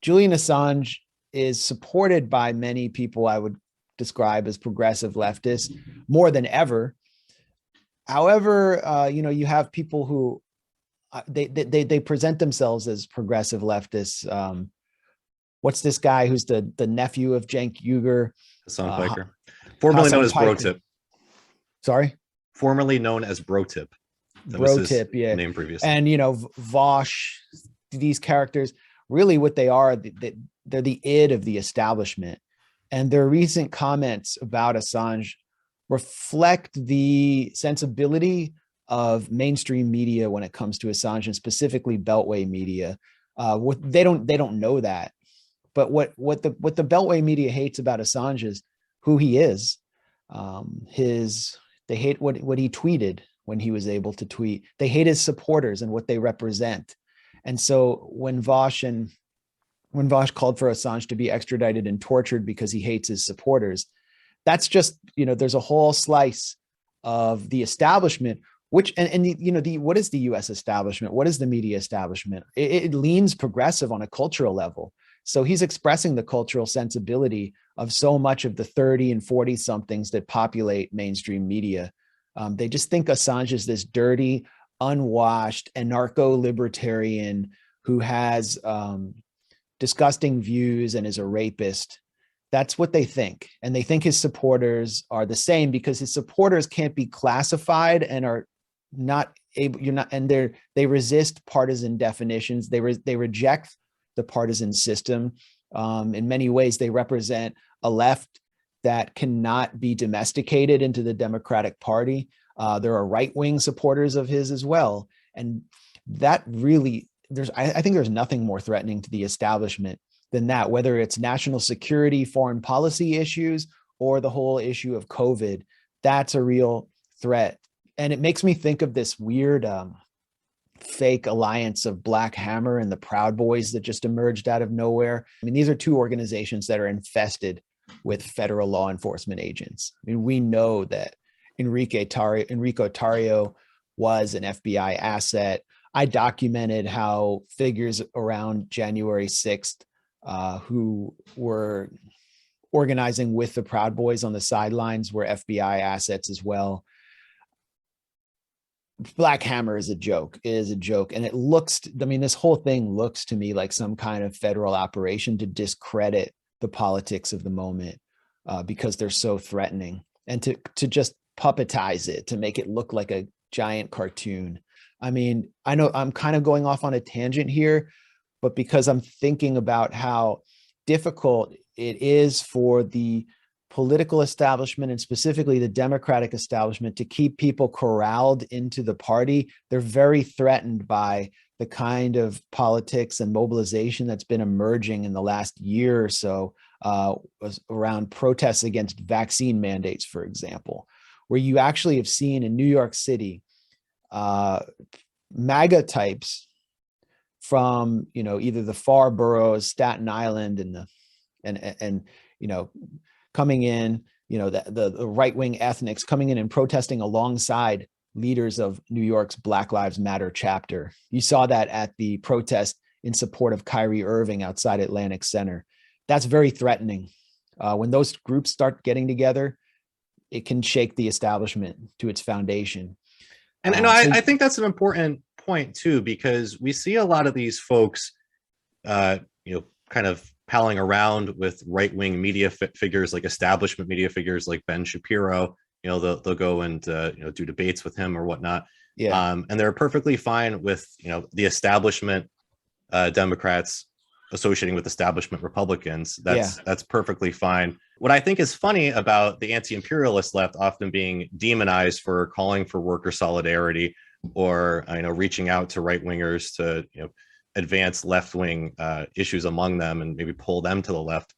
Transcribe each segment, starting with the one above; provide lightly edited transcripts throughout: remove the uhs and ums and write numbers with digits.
Julian Assange is supported by many people I would describe as progressive leftists more than ever. However, you have people who they present themselves as progressive leftists. What's this guy who's the nephew of Cenk Uygur? Hassan Piker, formerly known as Bro Tip. Sorry? Formerly known as Bro Tip. Bro Tip, yeah. Name previously. And, Vosh, these characters, really what they are, they're the id of the establishment. And their recent comments about Assange reflect the sensibility of mainstream media when it comes to Assange, and specifically Beltway media. They don't know that. But what the Beltway media hates about Assange is who he is. They hate what he tweeted when he was able to tweet. They hate his supporters and what they represent. And so when Vosh called for Assange to be extradited and tortured because he hates his supporters, that's just, there's a whole slice of the establishment, which, what is the US establishment? What is the media establishment? It leans progressive on a cultural level. So he's expressing the cultural sensibility of so much of the 30 and 40 somethings that populate mainstream media. They just think Assange is this dirty, unwashed, anarcho-libertarian who has disgusting views and is a rapist. That's what they think. And they think his supporters are the same because his supporters can't be classified and are not able, they resist partisan definitions. They reject the partisan system. In many ways, they represent a left that cannot be domesticated into the Democratic Party. There are right-wing supporters of his as well. And that really, I think there's nothing more threatening to the establishment than that, whether it's national security, foreign policy issues, or the whole issue of COVID. That's a real threat. And it makes me think of this weird fake alliance of Black Hammer and the Proud Boys that just emerged out of nowhere. I mean, these are two organizations that are infested with federal law enforcement agents. I mean, we know that Enrico Tarrio was an FBI asset. I documented how figures around January 6th who were organizing with the Proud Boys on the sidelines were FBI assets as well. Black Hammer is a joke. It is a joke. And this whole thing looks to me like some kind of federal operation to discredit the politics of the moment because they're so threatening, and to just puppetize it, to make it look like a giant cartoon. I mean, I know I'm kind of going off on a tangent here, but because I'm thinking about how difficult it is for the political establishment and specifically the Democratic establishment to keep people corralled into the party. They're very threatened by the kind of politics and mobilization that's been emerging in the last year or so around protests against vaccine mandates, for example, where you actually have seen in New York City MAGA types from either the far boroughs, Staten Island, and coming in, the right-wing ethnics coming in and protesting alongside leaders of New York's Black Lives Matter chapter. You saw that at the protest in support of Kyrie Irving outside Atlantic Center. That's very threatening. When those groups start getting together, it can shake the establishment to its foundation. And I think that's an important point too, because we see a lot of these folks, kind of palling around with right-wing media figures, like establishment media figures like Ben Shapiro. They'll go and do debates with him or whatnot. Yeah. And they're perfectly fine with the establishment Democrats associating with establishment Republicans. That's perfectly fine. What I think is funny about the anti-imperialist left often being demonized for calling for worker solidarity or reaching out to right-wingers to advance left-wing issues among them and maybe pull them to the left.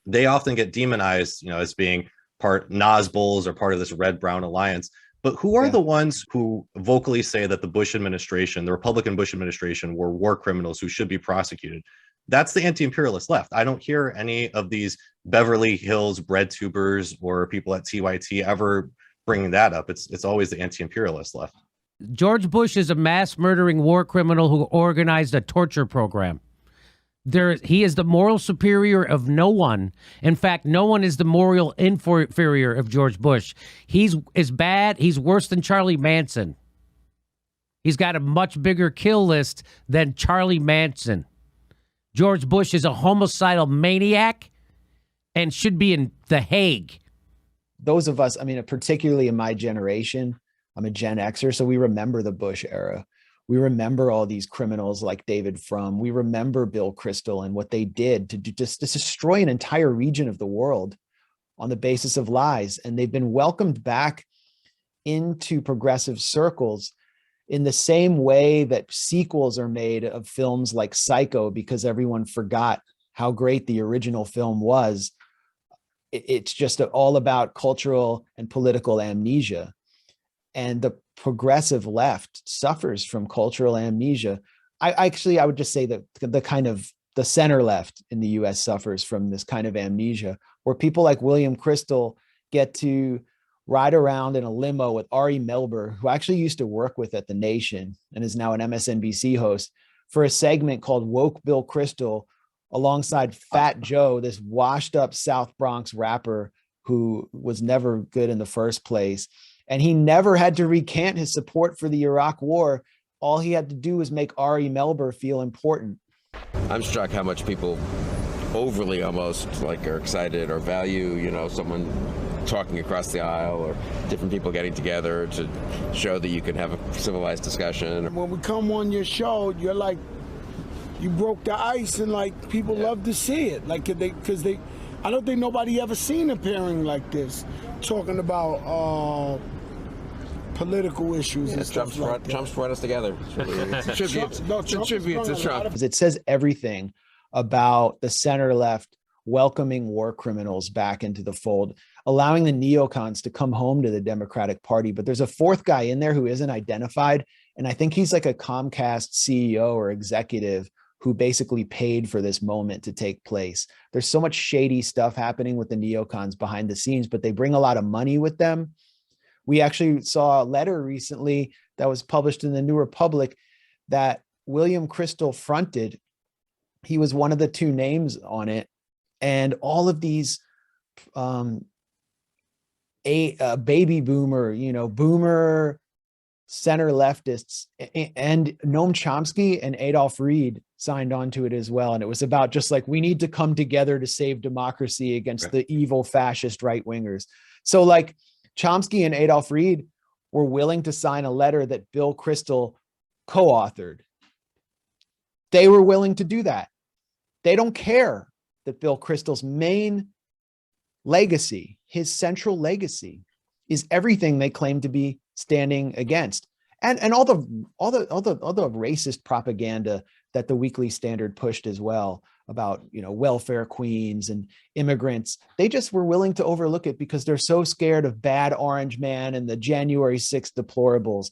They often get demonized, as being part Nazbols or part of this red-brown alliance. But who are the ones who vocally say that the Bush administration, the Republican Bush administration, were war criminals who should be prosecuted? That's the anti-imperialist left. I don't hear any of these Beverly Hills bread tubers or people at TYT ever bringing that up. It's always the anti-imperialist left. George Bush is a mass murdering war criminal who organized a torture program. He is the moral superior of no one. In fact, no one is the moral inferior of George Bush. He's as bad. He's worse than Charlie Manson. He's got a much bigger kill list than Charlie Manson. George Bush is a homicidal maniac and should be in The Hague. Those of us, I mean, particularly in my generation, I'm a Gen Xer, so we remember the Bush era. We remember all these criminals like David Frum. We remember Bill Kristol and what they did to just destroy an entire region of the world on the basis of lies. And they've been welcomed back into progressive circles in the same way that sequels are made of films like Psycho because everyone forgot how great the original film was. It's just all about cultural and political amnesia. And the progressive left suffers from cultural amnesia. I would just say that the center left in the US suffers from this kind of amnesia, where people like William Kristol get to ride around in a limo with Ari Melber, who I actually used to work with at The Nation and is now an MSNBC host, for a segment called Woke Bill Kristol, alongside Fat Joe, this washed up South Bronx rapper who was never good in the first place. And he never had to recant his support for the Iraq War. All he had to do was make Ari Melber feel important. I'm struck how much people overly almost like are excited or value, you know, someone talking across the aisle or different people getting together to show that you can have a civilized discussion. When we come on your show, you're like, you broke the ice, and like people love to see it. Like because I don't think nobody ever seen a pairing like this, talking about political issues and stuff like that. Trump's brought us together. It's a tribute to Trump. It says everything about the center left welcoming war criminals back into the fold, allowing the neocons to come home to the Democratic Party. But there's a fourth guy in there who isn't identified, and I think he's like a Comcast CEO or executive who basically paid for this moment to take place. There's so much shady stuff happening with the neocons behind the scenes, but they bring a lot of money with them. We actually saw a letter recently that was published in the New Republic that William Kristol fronted. He was one of the two names on it. And all of these baby boomer, boomer center leftists and Noam Chomsky and Adolph Reed signed on to it as well. And it was about just like, we need to come together to save democracy against the evil fascist right wingers. So like Chomsky and Adolph Reed were willing to sign a letter that Bill Kristol co-authored. They were willing to do that. They don't care that Bill Kristol's main legacy, his central legacy, is everything they claim to be standing against, and all the racist propaganda that the Weekly Standard pushed as well about welfare queens and immigrants. They just were willing to overlook it because they're so scared of bad orange man and the January 6th deplorables.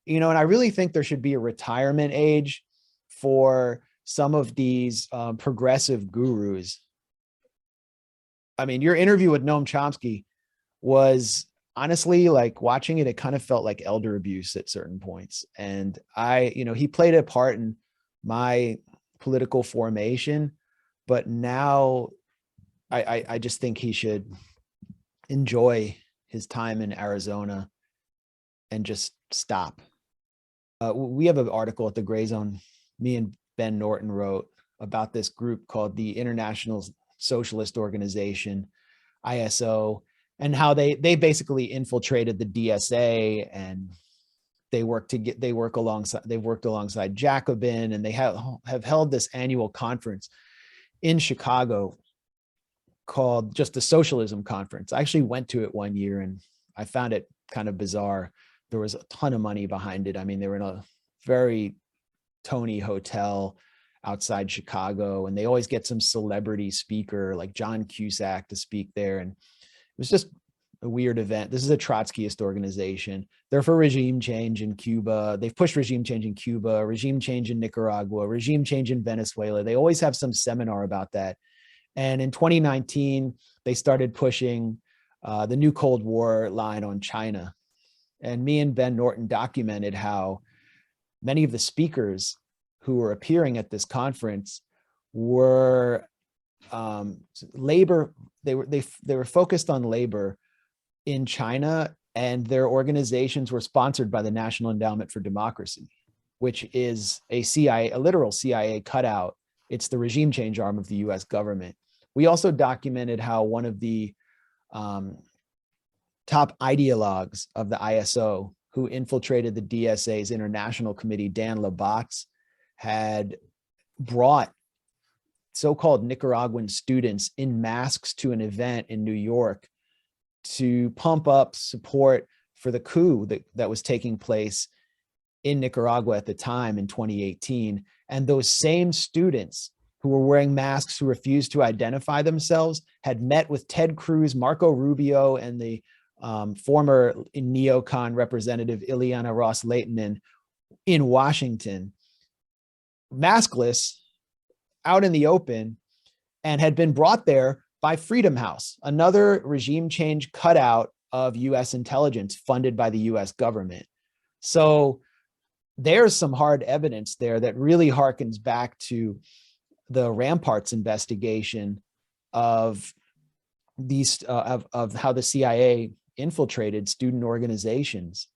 And I really think there should be a retirement age for some of these progressive gurus. I mean, your interview with Noam Chomsky was honestly, like watching it, it kind of felt like elder abuse at certain points. And he played a part in my political formation, but now I just think he should enjoy his time in Arizona and just stop. We have an article at the Grayzone, me and Ben Norton wrote about this group called the International Socialist Organization, ISO, and how they basically infiltrated the DSA, and they've worked alongside Jacobin, and they have held this annual conference in Chicago called just the Socialism Conference. I actually went to it one year and I found it kind of bizarre. There was a ton of money behind it. I mean, they were in a very Tony hotel outside Chicago, and they always get some celebrity speaker like John Cusack to speak there. And it was just a weird event. This is a Trotskyist organization. They're for regime change in Cuba. They've pushed regime change in Cuba, regime change in Nicaragua, regime change in Venezuela. They always have some seminar about that. And in 2019, they started pushing the new Cold War line on China. And me and Ben Norton documented how many of the speakers who were appearing at this conference were labor. They were focused on labor in China, and their organizations were sponsored by the National Endowment for Democracy, which is a literal CIA cutout. It's the regime change arm of the US government. We also documented how one of the top ideologues of the ISO, who infiltrated the DSA's international committee, Dan Labatz, had brought so-called Nicaraguan students in masks to an event in New York to pump up support for the coup that was taking place in Nicaragua at the time in 2018. And those same students who were wearing masks, who refused to identify themselves, had met with Ted Cruz, Marco Rubio, and the former neocon representative Ileana Ros-Lehtinen in Washington, maskless, out in the open, and had been brought there by Freedom House, another regime change cutout of US intelligence funded by the US government. So there's some hard evidence there that really harkens back to the Ramparts investigation of these of how the CIA infiltrated student organizations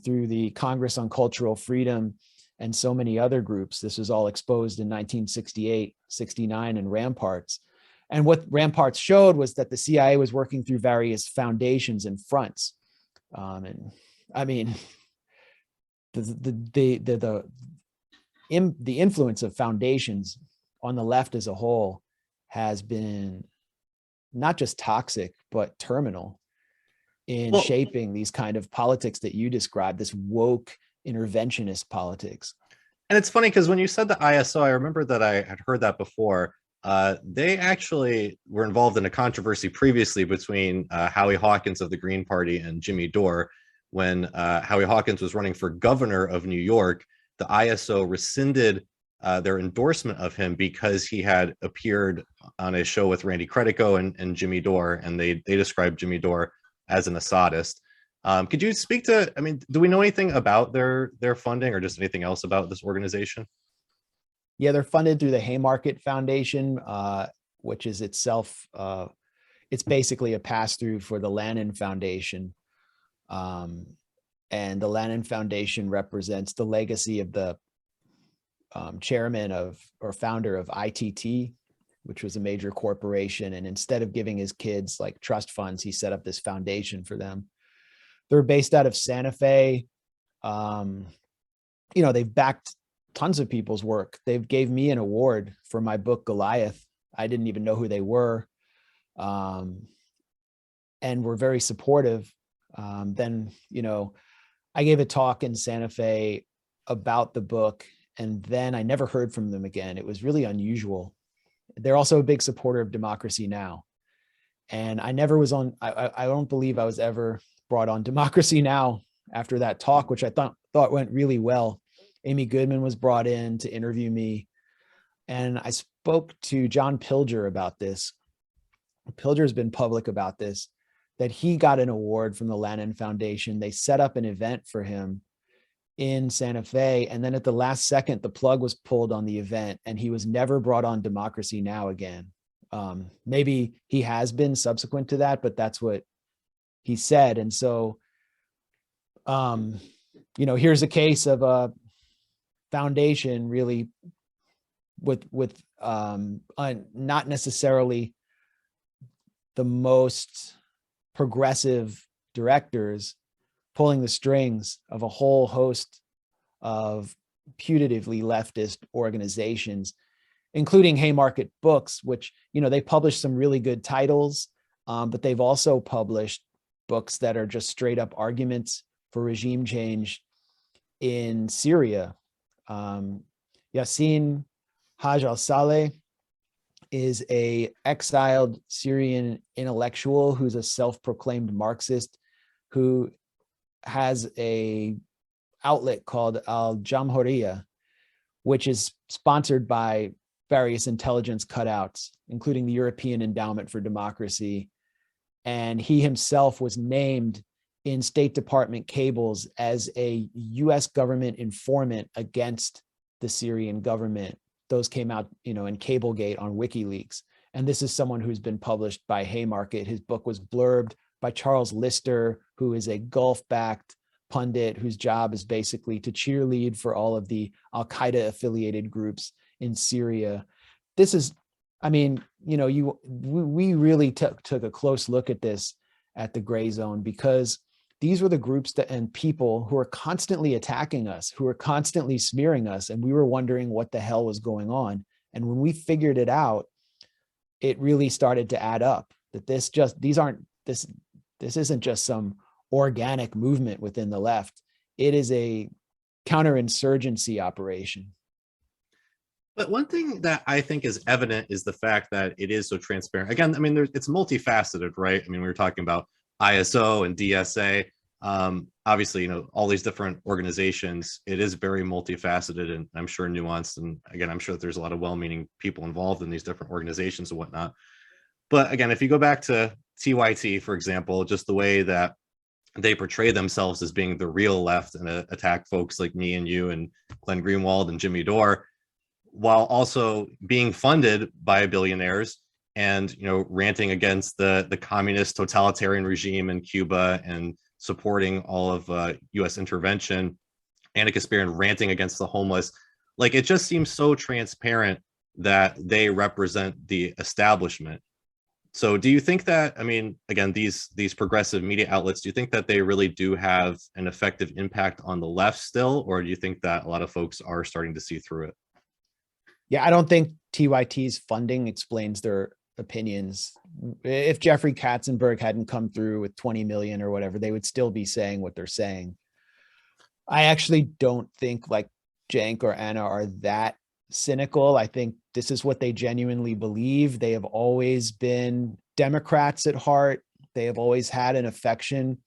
through the Congress on Cultural Freedom and so many other groups. This was all exposed in 1968, 69 in Ramparts. And what Ramparts showed was that the CIA was working through various foundations and fronts. And I mean, the influence of foundations on the left as a whole has been not just toxic, but terminal in shaping these kind of politics that you described, this woke interventionist politics. And it's funny because when you said the ISO, I remember that I had heard that before. They actually were involved in a controversy previously between Howie Hawkins of the Green Party and Jimmy Dore. When Howie Hawkins was running for governor of New York, the ISO rescinded their endorsement of him because he had appeared on a show with Randy Credico and Jimmy Dore, and they described Jimmy Dore as an Assadist. Could you speak to, I mean, do we know anything about their funding or just anything else about this organization? Yeah, they're funded through the Haymarket Foundation, which is itself, it's basically a pass-through for the Lannan Foundation. And the Lannan Foundation represents the legacy of the chairman of or founder of ITT, which was a major corporation. And instead of giving his kids like trust funds, he set up this foundation for them. They're based out of Santa Fe. You know, they've backed tons of people's work. They gave me an award for my book, Goliath. I didn't even know who they were. And were very supportive. Then, you know, I gave a talk in Santa Fe about the book, and then I never heard from them again. It was really unusual. They're also a big supporter of Democracy Now! And I never was on, I don't believe I was ever brought on Democracy Now! After that talk, which I thought went really well. Amy Goodman was brought in to interview me. And I spoke to John Pilger about this. Pilger's been public about this, that he got an award from the Lannan Foundation. They set up an event for him in Santa Fe. And then at the last second, the plug was pulled on the event and he was never brought on Democracy Now! Again. Maybe he has been subsequent to that, but that's what he said. And so, you know, here's a case of a foundation really with not necessarily the most progressive directors pulling the strings of a whole host of putatively leftist organizations, including Haymarket Books, which, you know, they publish some really good titles, but they've also published books that are just straight up arguments for regime change in Syria. Yassin Haj al-Saleh is a exiled Syrian intellectual who's a self-proclaimed Marxist who has a outlet called Al Jamhuriya, which is sponsored by various intelligence cutouts, including the European Endowment for Democracy. And he himself was named in State Department cables as a US government informant against the Syrian government. those came out, in Cablegate on WikiLeaks. And this is someone who's been published by Haymarket. His book was blurbed by Charles Lister, who is a Gulf-backed pundit whose job is basically to cheerlead for all of the Al-Qaeda affiliated groups in Syria. This is, we really took a close look at this at the Grayzone, because these were the groups and people who are constantly attacking us, who are constantly smearing us. And we were wondering what the hell was going on. And when we figured it out, it really started to add up that this isn't just some organic movement within the left. It is a counterinsurgency operation. But one thing that I think is evident is the fact that it is so transparent. Again, it's multifaceted, right? We were talking about ISO and DSA. Obviously, all these different organizations, it is very multifaceted and I'm sure nuanced. And again, I'm sure that there's a lot of well-meaning people involved in these different organizations and whatnot. But again, if you go back to TYT, for example, just the way that they portray themselves as being the real left and attack folks like me and you and Glenn Greenwald and Jimmy Dore, while also being funded by billionaires and, ranting against the communist totalitarian regime in Cuba and supporting all of U.S. intervention, Anna Kasparian ranting against the homeless. Like, it just seems so transparent that they represent the establishment. So do you think that, again, these progressive media outlets, do you think that they really do have an effective impact on the left still, or do you think that a lot of folks are starting to see through it? Yeah, I don't think TYT's funding explains their opinions. If Jeffrey Katzenberg hadn't come through with 20 million or whatever, they would still be saying what they're saying. I actually don't think like Cenk or Anna are that cynical. I think this is what they genuinely believe. They have always been Democrats at heart. They have always had an affection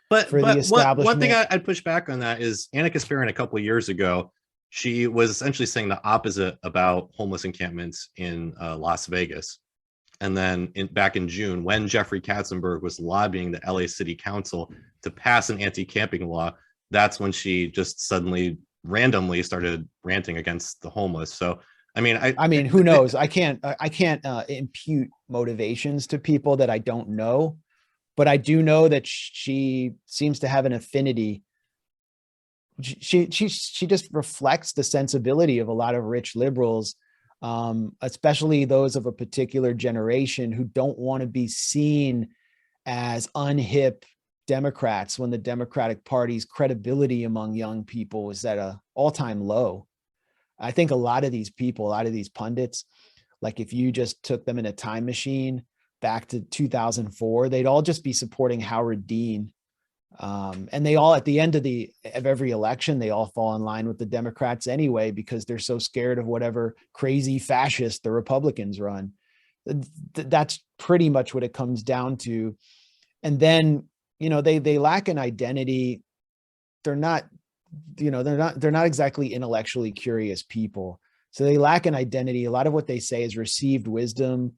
for the establishment. One thing I'd push back on that is Anna Kasparian a couple of years ago, she was essentially saying the opposite about homeless encampments in Las Vegas. And then back in June, when Jeffrey Katzenberg was lobbying the LA City Council to pass an anti-camping law, that's when she just suddenly randomly started ranting against the homeless. So, who knows? I can't impute motivations to people that I don't know, but I do know that she seems to have an affinity. She just reflects the sensibility of a lot of rich liberals, especially those of a particular generation who don't want to be seen as unhip Democrats when the Democratic Party's credibility among young people is at an all-time low. I think a lot of these people, a lot of these pundits, like if you just took them in a time machine back to 2004, they'd all just be supporting Howard Dean. And they all, at the end of every election, they all fall in line with the Democrats anyway, because they're so scared of whatever crazy fascist the Republicans run. That's pretty much what it comes down to. And then, they lack an identity. They're not exactly intellectually curious people. So they lack an identity. A lot of what they say is received wisdom.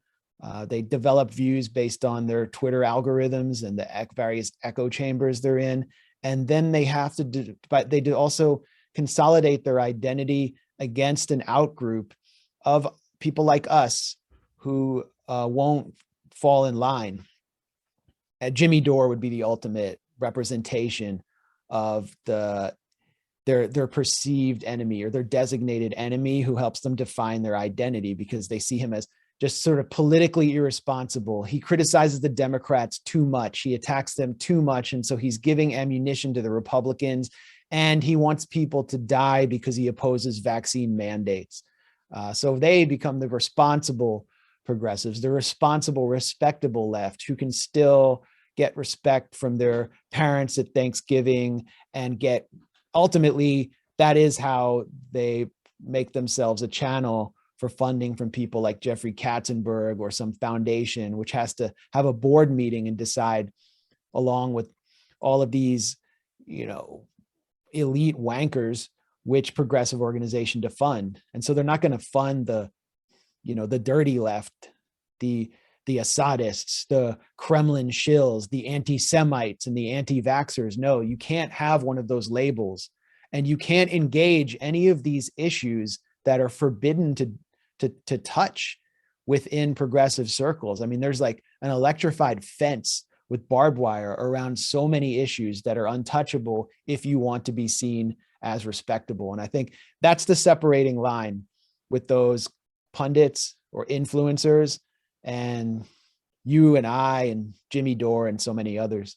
They develop views based on their Twitter algorithms and the various echo chambers they're in. And then they have to also consolidate their identity against an outgroup of people like us who won't fall in line. Jimmy Dore would be the ultimate representation of their perceived enemy or their designated enemy who helps them define their identity, because they see him as just sort of politically irresponsible. He criticizes the Democrats too much. He attacks them too much. And so he's giving ammunition to the Republicans, and he wants people to die because he opposes vaccine mandates. So they become the responsible progressives, the responsible, respectable left who can still get respect from their parents at Thanksgiving and ultimately, that is how they make themselves a channel for funding from people like Jeffrey Katzenberg or some foundation, which has to have a board meeting and decide, along with all of these, elite wankers, which progressive organization to fund. And so they're not going to fund the dirty left, the Assadists, the Kremlin shills, the anti-Semites and the anti-vaxxers. No, you can't have one of those labels, and you can't engage any of these issues that are forbidden to touch within progressive circles. I mean, there's like an electrified fence with barbed wire around so many issues that are untouchable if you want to be seen as respectable. And I think that's the separating line with those pundits or influencers and you and I and Jimmy Dore and so many others.